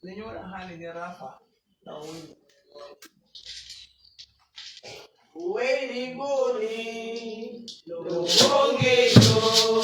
Señora Hani de Rafa, la waiting morning, lo pongue yo.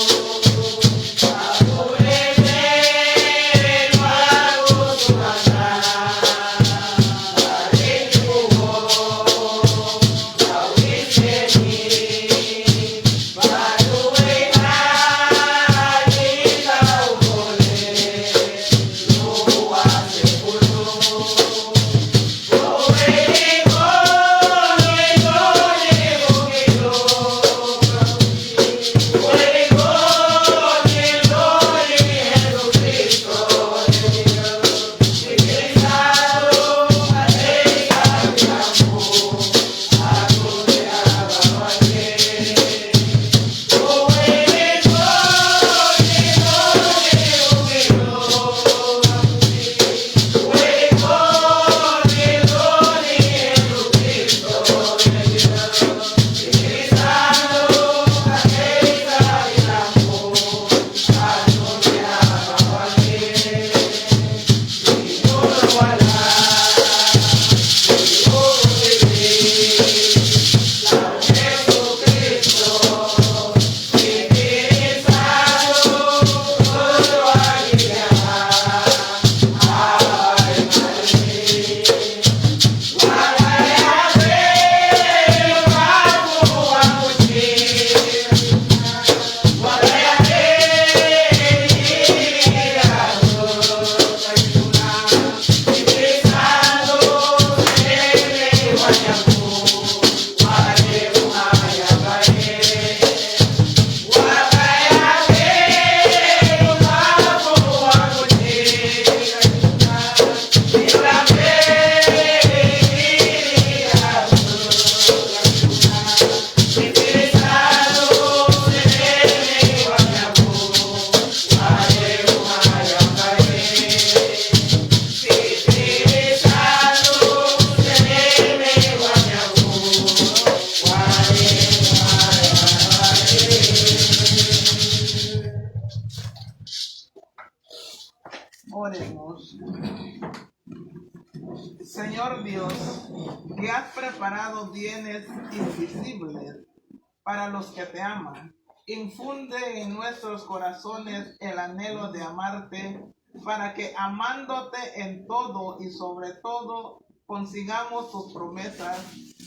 Oremos. Señor Dios, que has preparado bienes invisibles para los que te aman, infunde en nuestros corazones el anhelo de amarte, para que amándote en todo y sobre todo, consigamos tus promesas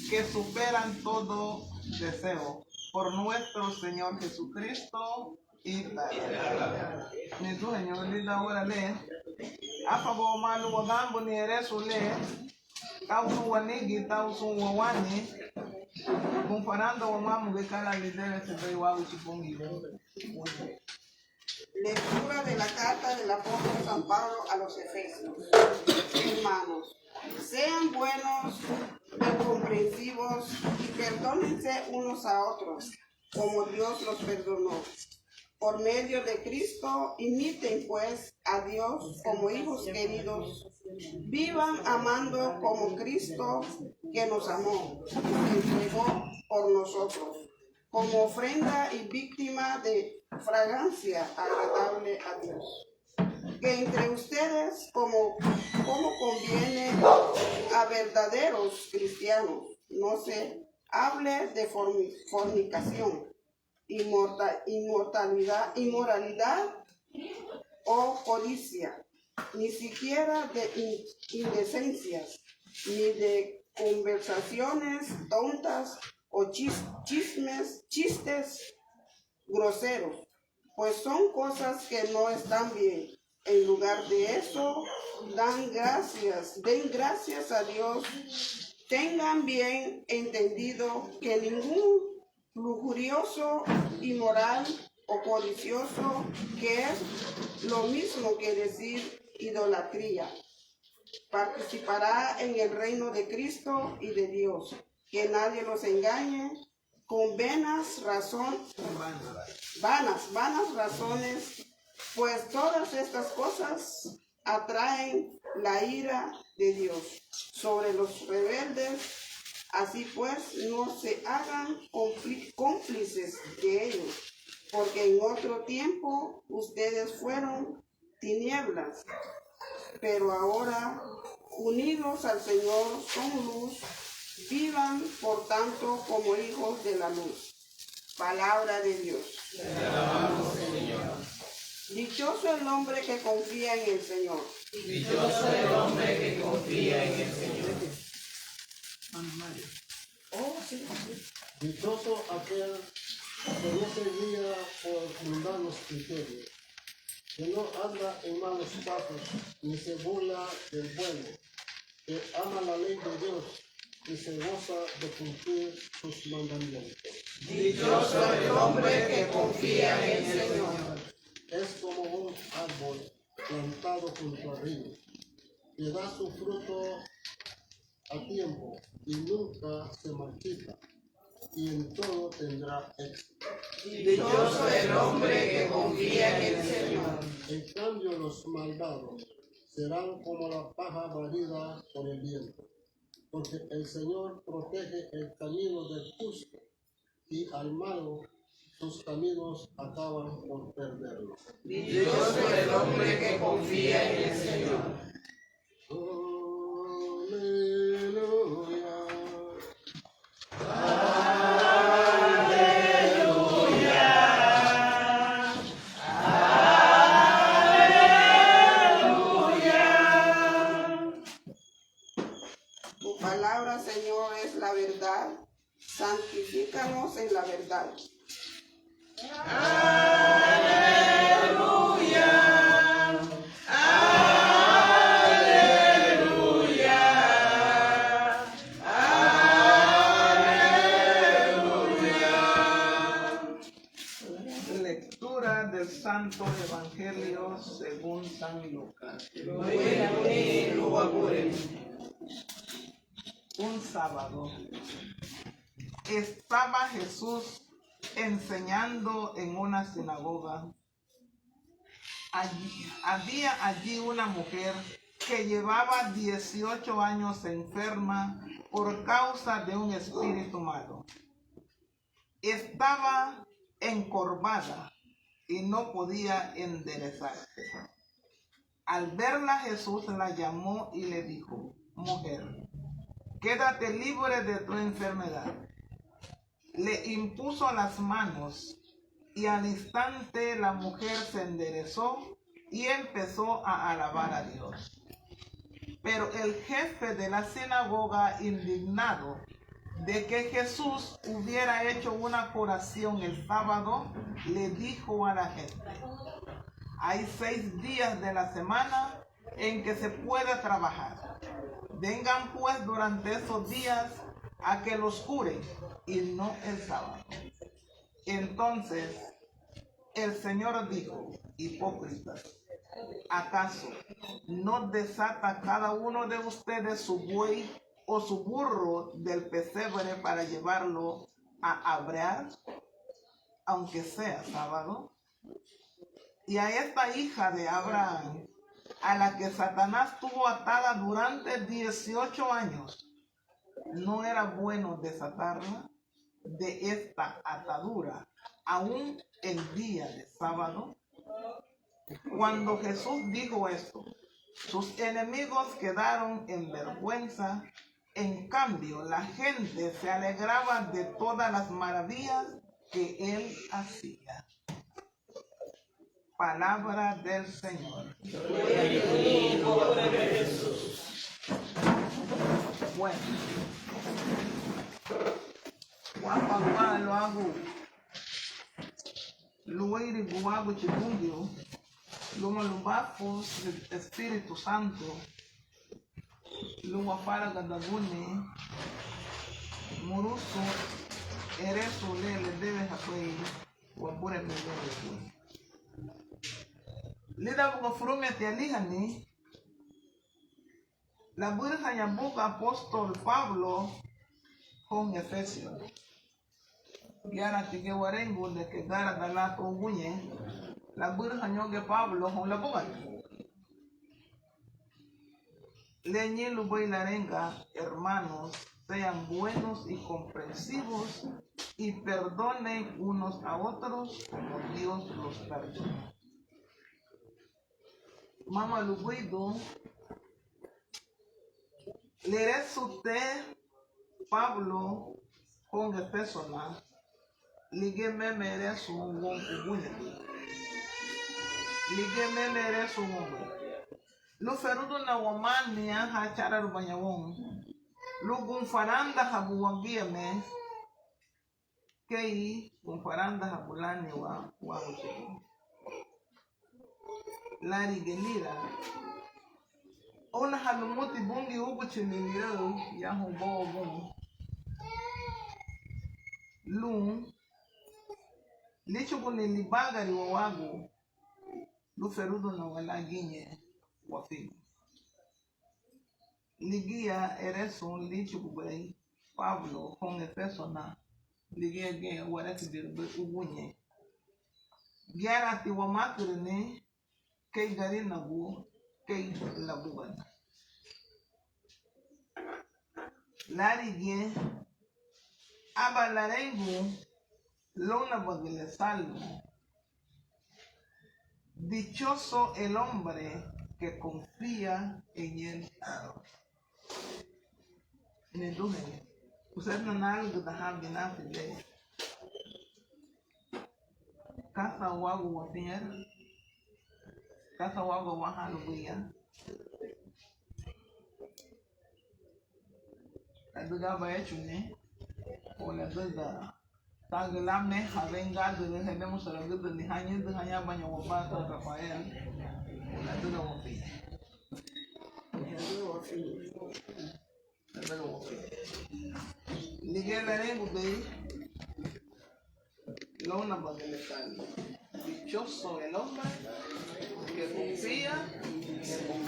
que superan todo deseo. Por nuestro Señor Jesucristo. Y tal. Ni tu Señor, ni la hora lee. Afago malu wagambo ni ereso lee. Tausu wanigi, tausu wawani. Kumfarando wa mamu gekala lidere sebe wa uchipungi. Lectura de la carta del apóstol San Pablo a los Efesios. Hermanos, sean buenos y comprensivos y perdónense unos a otros, como Dios los perdonó. Por medio de Cristo, imiten pues a Dios como hijos queridos. Vivan amando como Cristo, que nos amó y se entregó por nosotros, como ofrenda y víctima de fragancia agradable a Dios. Que entre ustedes, como conviene a verdaderos cristianos, no se hable de fornicación, inmoralidad o codicia, ni siquiera de indecencias, ni de conversaciones tontas o chistes groseros, pues son cosas que no están bien. En lugar de eso, den gracias a Dios. Tengan bien entendido que ningún lujurioso, inmoral o codicioso, que es lo mismo que decir idolatría, participará en el reino de Cristo y de Dios. Que nadie los engañe con vanas razones, pues todas estas cosas atraen la ira de Dios sobre los rebeldes. Así pues, no se hagan cómplices de ellos, porque en otro tiempo ustedes fueron tinieblas, pero ahora, unidos al Señor, son luz. Vivan, por tanto, como hijos de la luz. Palabra de Dios. Te alabamos, Señor. Dichoso el hombre que confía en el Señor. Dichoso el hombre que confía en el Señor. Dichoso aquel que no se guía por mundanos criterios, que no anda en malos pasos, ni se burla del bueno, que ama la ley de Dios y se goza de cumplir sus mandamientos. Dichoso el hombre que confía en el Señor. Es como un árbol plantado junto al río, que da su fruto a tiempo y nunca se marchita, y en todo tendrá éxito. Dichoso el hombre que confía en el Señor. En cambio, los malvados serán como la paja barrida por el viento, porque el Señor protege el camino del justo, y al malo sus caminos acaban por perderlo. Dichoso el hombre que confía en el Señor. Aleluya. Tu palabra, Señor, es la verdad. Santifícanos en la verdad. Lectura del Santo Evangelio según San Lucas. Un sábado estaba Jesús enseñando en una sinagoga. Había allí una mujer que llevaba 18 años enferma por causa de un espíritu malo. Estaba encorvada y no podía enderezarse. Al verla, Jesús la llamó y le dijo: mujer, quédate libre de tu enfermedad. Le impuso las manos y al instante la mujer se enderezó y empezó a alabar a Dios. Pero el jefe de la sinagoga, indignado de que Jesús hubiera hecho una curación el sábado, le dijo a la gente: hay 6 días de la semana en que se puede trabajar. Vengan pues durante esos días a que los cure y no el sábado. Entonces El Señor dijo, hipócritas, ¿acaso no desata cada uno de ustedes su buey o su burro del pesebre para llevarlo a abrear, aunque sea sábado? Y a esta hija de Abraham, a la que Satanás tuvo atada durante 18 años, ¿no era bueno desatarla de esta atadura aún el día de sábado? Cuando Jesús dijo esto, sus enemigos quedaron en vergüenza. En cambio, la gente se alegraba de todas las maravillas que él hacía. Palabra del Señor. Bueno, guapa lo hago. Luego guapo chibungio. Luego lo bafos del Espíritu Santo. Luego para gadagune. Muruso. Ereso le debes apoyar. Guapure me debe. Lida buka frume te alihani. La burja ya buka apóstol Pablo con Efesios. Giara tige warengo de que gara dala conguñe. La burja ñoge Pablo con la buka. Leñe lo voy la renga, hermanos, sean buenos y comprensivos y perdonen unos a otros como Dios los perdona. Mama Luguido, leeré usted Pablo con el personal, ligue me merece un buen cubuña, ligue me merece un hombre. Lo ferudo na wamani ya hachara rubanyawon, lo gunfaranda habuwangia me, kei gunfaranda habulani wa uchibu. Lari gelira ona halumuti bungi hubu chililiro ya hubo bungi lu licho kune libagari wa wagu lu ferudo na wala ginye wafi ligia ereso licho kubai Pablo con persona ligia ge warati dirbe ubunye giara ti wa makrene kei gari nabu kei labugan lari bien aba larengu lona bagile salmo. Dichoso el hombre que confía en el Señor. Neduje usted no nalgo da habinati de casa wagu wafier casa wagu wahaluya aduga bayachune o la duga tagelamne havenga de henemos a la duga ni hanya de hanya banyo wabata Rafael o la duga wafi la duga wafi ligela rengu de lona bagelekali dichoso el hombre que confía en el Señor.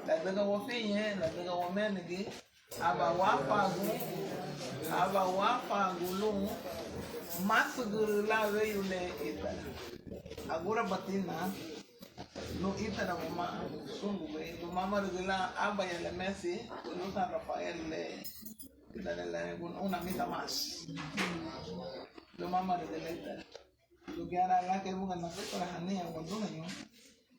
La duga wafi la duga wamenegi aba wafa gulu masuguru la veyule ita agura batina no ita na mama sungu be no mama regula aba ya le Messi no San Rafael le ita le una misa más no mama regula ita lo que hará la que bunga na para hania cuando no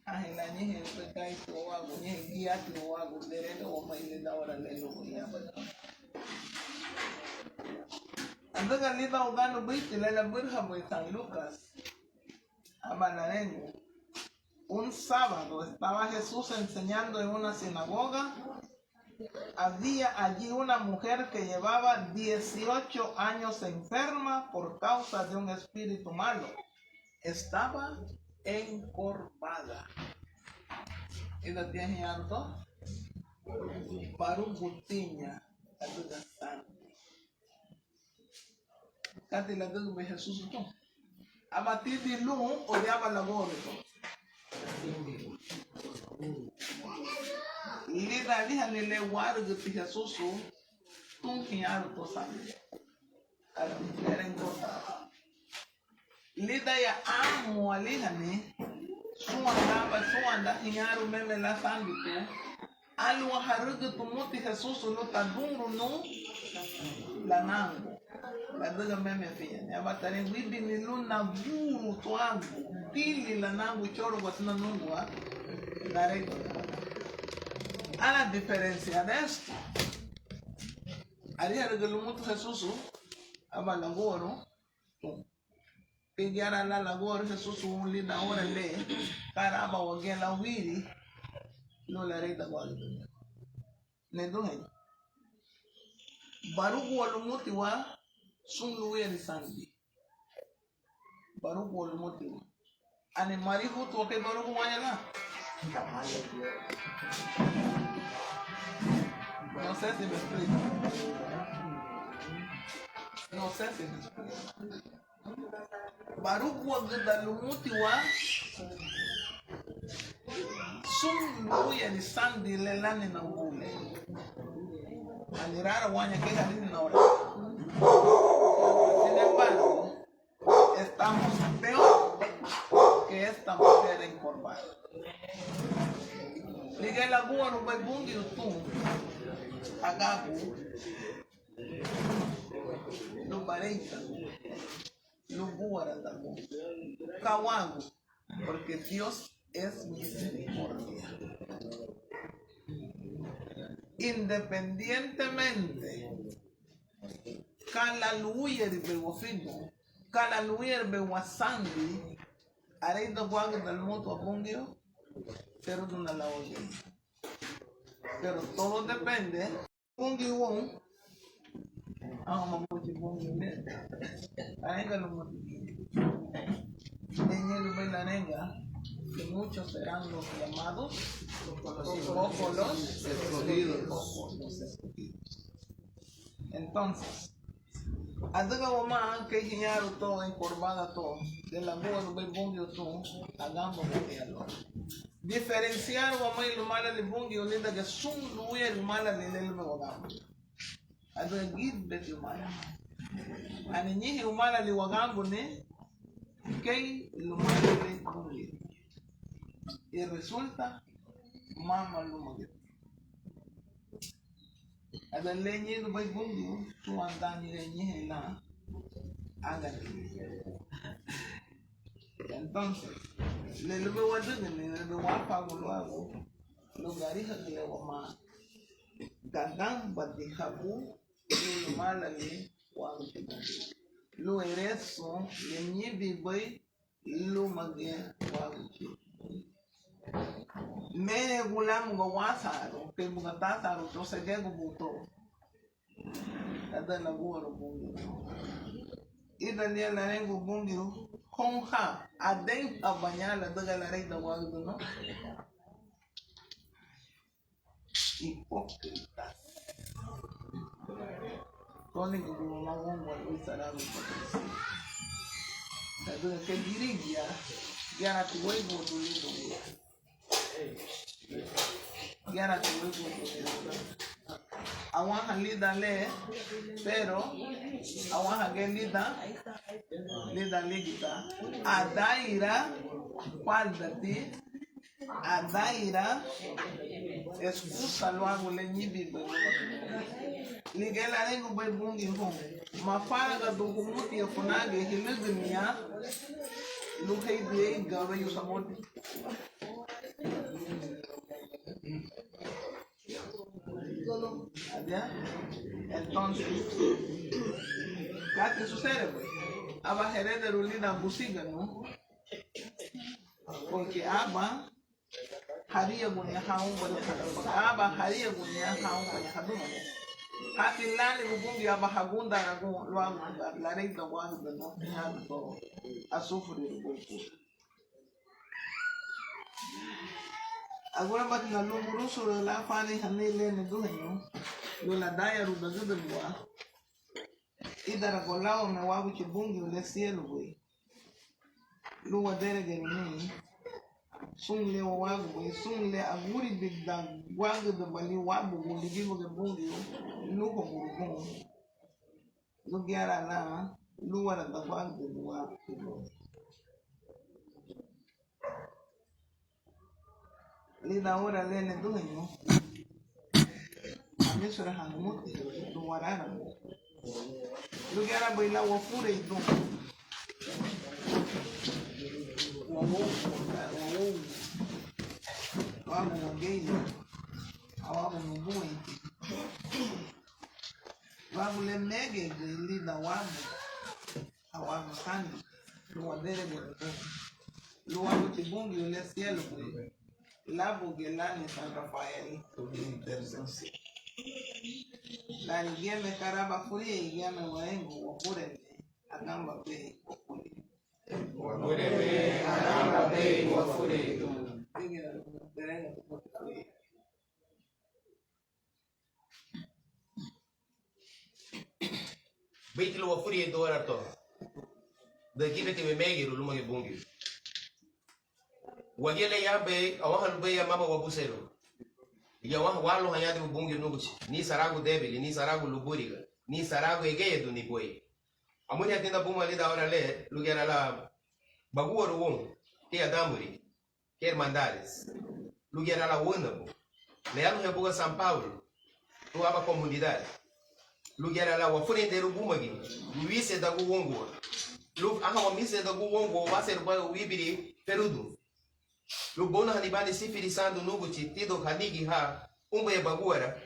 ahila ni he kai to wa go ni dia to wa go dere do ma ile da wala le lo ya ba ando galida ugano bit la burja de San Lucas a Banarengo. Un sábado estaba Jesús enseñando en una sinagoga. Había allí una mujer que llevaba 18 años enferma por causa de un espíritu malo. Estaba encorvada. Y la tiene harto para un butiña a toda sangre. Cati la duda de Jesús tú. abatir de luz o de abalagor. Lida liha nile waru de Jesus tum hinharu to sabe. Era encontrado. Lida ya amo aliha ne suanda hinharu meme la sangue tu. Alu harugu tu muti Jesus no tadungu no lanango. La daga meme fia. Ne abatare wibi ni luna buru to angu. Tili lanango choro guatina nungua. Darei to a la diferencia de esto, haría que lo mucho Jesús aba laboro, que ya era la labor Jesús un linda hora le, caraba o que la huiri, no le haré igual. Ne doy. Barugo lo motiva, sun luye de sangue. Barugo lo motiva. Animari justo que barugo vaya la. No sé si me explico. No sé si me explico. Baruch wagda lumutiwa sum luya ni sandi lelani na ule. Alirara wanya que halini na ora. Sin embargo, estamos peor que esta mujer encorvada. Liga la bua no vai bungi tu. Agabu. No bareita. No buara tabu. Kawangu. Porque Dios es misericordia. Independientemente. Kala luya de bewafino. Kala luya de bewasandi. Harei do guago del mundo a bungio. Pero de una oye. Pero todo depende. Bungi won. Mamuchi bungi ne. Arenga lo motivi. En el Belanenga, que muchos serán los llamados, pocos los escogidos. Entonces, adiga wama que giñaro todo encorvada todo. De la boa no bungi todo. Hagamos que lo diferenciar wama y lo mala le bungi o linda que sun luya lo mala le le me wagamo. Ado gid bet lo mala. Ani nyihi lo mala le wagamo ne que lo mala le bungi. Y resulta mama lo mala. Ado le nyi lo bai bungi tu andani le nyihi la hagan. Entonces, le lo veo a le lo va a pagar lo hago. Lo garija que le wama gagang badihabu lo mala le wago lo ereso le nyibi bai lo mage wago me gulam go wasaro que mugatasaro to se gego buto ada la buoro bungi ida le la rengo bungi konha adem abanyala daga la rei da wago no hipócritas. Tony que como magón vuelve a sarar un poco. Entonces que dirigia ya na tu huevo tu lindo. Ya na tu huevo tu lindo. Awan halida le, pero awan hagen lida ligita. Adaira paldati. Adaira excusa lo hago le nyibi ligela rengo bai bungi hon ma fara ga do humuti ya funage hilizmiya lo hay de gawe yo samoti entonces ¿qué sucede pues? Aba heredero lida busiga no porque aba haria gunya haun banya aba haria gunya haun banya haduma hati lani bungi aba hagunda na go lo la reita wa no ha to asufri buku agora bat na lumuru sur la fani hanile ne duhenyo lo la daya ru bazudo wa idara golao me wa bungi le cielo we Luwa dere gelini. Sung le wagu, sung le aguri bigda wagu de bali wagu gundi gibo ge bungi luko burgun. Lugiara la luwa da wagu de wagu. Lida ora lene dunyo. Amesura hanguti luwarana. Lugiara baila wafure idun. Wago ngeli, awago ngubui, wago le mege geli da wago, awago sani, luwa dere geli, luwa tibungi ule cielo geli, labo gelani San Rafael, intercession. La igeme karaba furi, igeme waengo wapure, agamba pe wapure. Wapure, agamba pe wapure. Beitilo wa furi do arato. Da kibete me megi ru lumage bungi. Wagele ya be awahan be ya mama wabusero. Ya walo hayadi bungi nuguchi. Ni saragu debili, ni saragu luburiga, ni saragu egeye du ni boy. Amuni atenda buma lida ora le lugera la baguwa ruwon ke adamuri ke hermandades. Lugera la wonabo. Le anu hebuga São Paulo. Tu aba comunidade. Lugera la wafune nderu bumagi. Luise da guwongo. Lug aha wa mise da guwongo waser ba wibiri perudu. Lubona hanibani sifiri sandu nuguchi tido kanigi ha umbe baguara.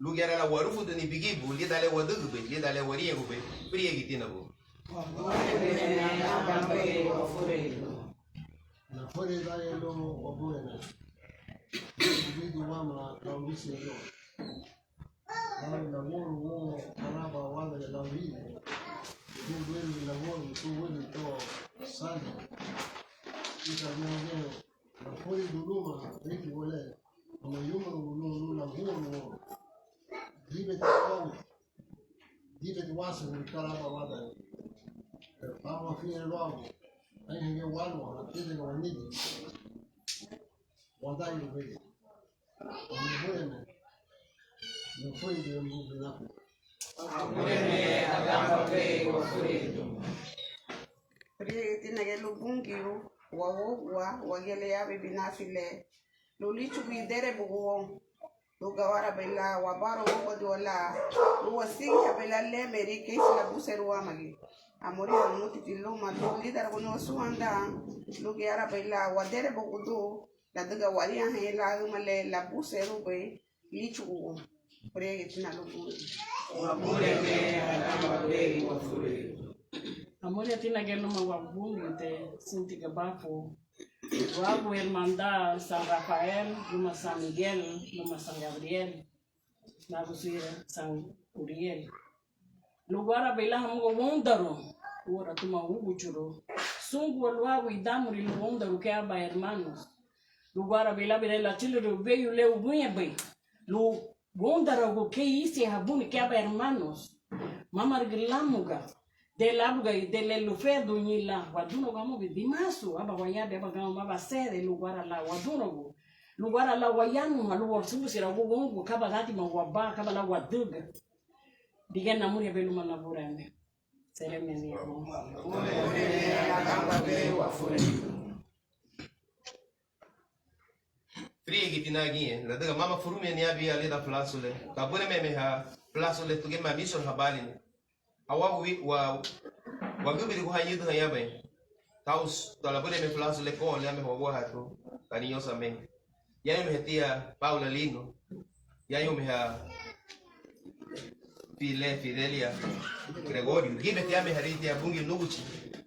Lugera la warufu do ni bigibu lidale wadugube lidale wariyegube priyegi tinabu. Na fore da yelo wabuena. Bidu mama na ulisi yo. Na woro wo araba wala ya lawi. Tu duele la woro tu duele to sali. Ita nyo na fore duluma reki wole. Na yuma dulu na woro. Dibe ta dibe tu wasa ni karaba wala. Pama fine logo. Aí ninguém walo, a tenda não aniga. Wadai no meio. Não foi de um lá. Wapure, agamba pe wapure. Pri tinage lubungiu wagele ya binafile. Lulichu bidere bugo. Lugawara bela wabaro wogo dola. Luwasinga bela le merike la buseru amagi. Amori amuti tiluma do lidar kono suanda lugiara bela wadere bugo la daga waria hela male la buseru be lichu prege tina lugu. Wapure me agamba pe wapure. Amori atina gelo mawabungi te sinti gabapo. Wabu hermandad San Rafael, Luma San Miguel, Luma San Gabriel, Nagusira San Uriel. Lugar bela hamugo wondaro, ora tuma uguchuro. Sungu alwagu idamuri wondaro que aba hermanos. Lugar bela la chile veio leu buñebe. Lu wondaro go que isi habuni que aba hermanos. Mamar grilamuga. De labuga e de lufedo nila waduno gamo bidimasu aba wayabe aba gamo aba sede lugar la waduno lugar la wayanu malu warsubu sira wongo kaba gati mawaba kaba la waduga diga namuri belu manaburande seremeni ko Frigi tinagi la daga mama furume ni abi ali da plasule kabure meme ha plasule tuge mamisol habali awawi wa gubiri ko hayidu hayabe taus tola bure me plazo le ko le me hogo hatu cariñosa me ya me tia Paula Lino ya yo me ha Fidelia Gregorio gibe tia me hariti ya bungi nuguchi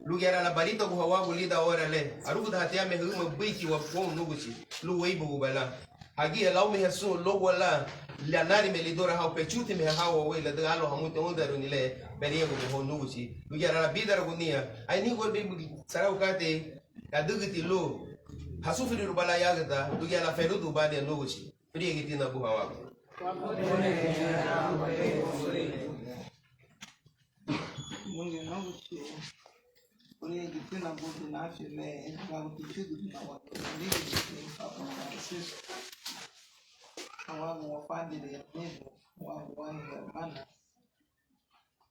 lugi ara la barito ko hawagu lida ora le arugu da tia me humo biki wa ko nuguchi lu weibu bala hagi lau me hasu logo la nari me lidora ha pechuti me ha wa la da alo hamuto ondaru ni le beriye ko nuguchi lu yara la bidara gunia ai ni go be sarau kate kadugiti lo hasufiri rubala yagata lu yara ferudu bade nuguchi priye gitina bu hawa Mungu nangu Pray the thing about the national and how to choose the our religion Papa Francisco. Wangu wafandi ya neno wangu wanga mana.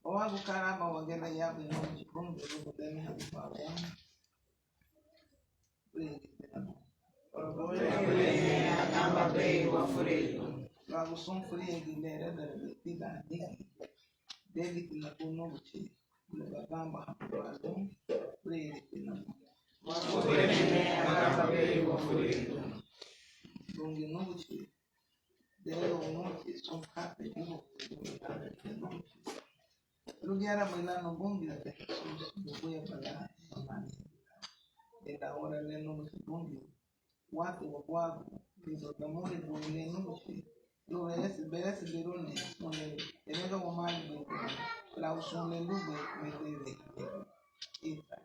Wangu karama wagena yabu nyoji bungu lugu demi habi Papa. Pray the thing. Amba bei wa fure. Wangu sonfuri ya gilere da tida diki. David na kuno buchi. Bagamba hapo alo. Pray the thing. Amba bei wa fure. Bungu no buchi. Leo umoja somkate hiyo Lugiara bailando bungi la Jesús voy a pagar amani ila ahora neno bungi watu wa kwako hizo tamuri bungi neno lo ves lirone one enega wa mali bungi la usone lube medele ita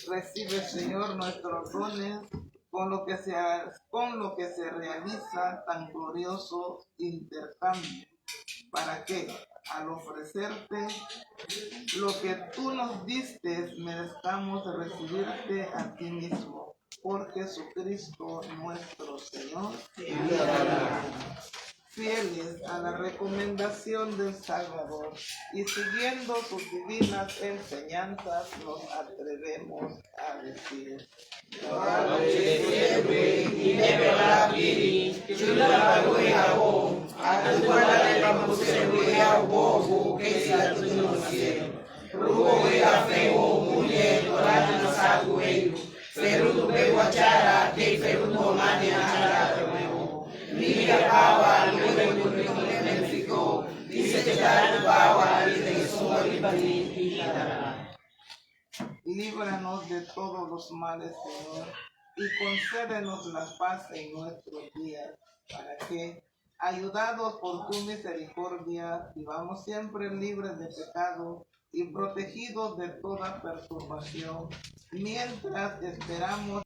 Recibe, Señor, nuestros dones con lo que se realiza tan glorioso intercambio, para que, al ofrecerte lo que tú nos diste, merezcamos recibirte a ti mismo. Por Jesucristo nuestro Señor. Fieles a la recomendación del Salvador y siguiendo sus divinas enseñanzas, nos atrevemos a decir: líbranos de todos los males, Señor, y concédenos la paz en nuestros días, para que, ayudados por tu misericordia, vivamos siempre libres de pecado y protegidos de toda perturbación, mientras esperamos